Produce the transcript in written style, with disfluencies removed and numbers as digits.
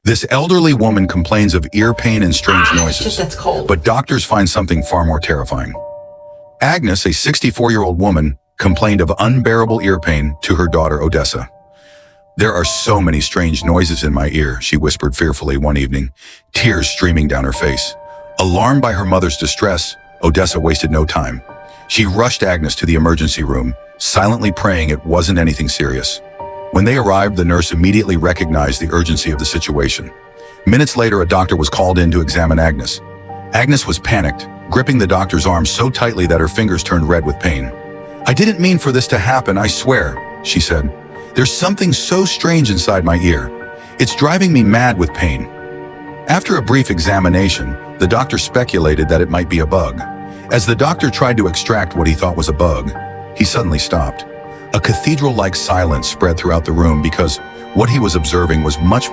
This elderly woman complains of ear pain and strange noises, Shit, that's cold. but doctors find something far more terrifying. Agnes, a 64-year-old woman, complained of unbearable ear pain to her daughter Odessa. "There are so many strange noises in my ear," she whispered fearfully one evening, tears streaming down her face. Alarmed by her mother's distress, Odessa wasted no time. She rushed Agnes to the emergency room, silently praying it wasn't anything serious. When they arrived, the nurse immediately recognized the urgency of the situation. Minutes later, a doctor was called in to examine Agnes. Agnes was panicked, gripping the doctor's arm so tightly that her fingers turned red with pain. "I didn't mean for this to happen, I swear," she said. "There's something so strange inside my ear. It's driving me mad with pain." After a brief examination, the doctor speculated that it might be a bug. As the doctor tried to extract what he thought was a bug, he suddenly stopped. A cathedral-like silence spread throughout the room because what he was observing was much more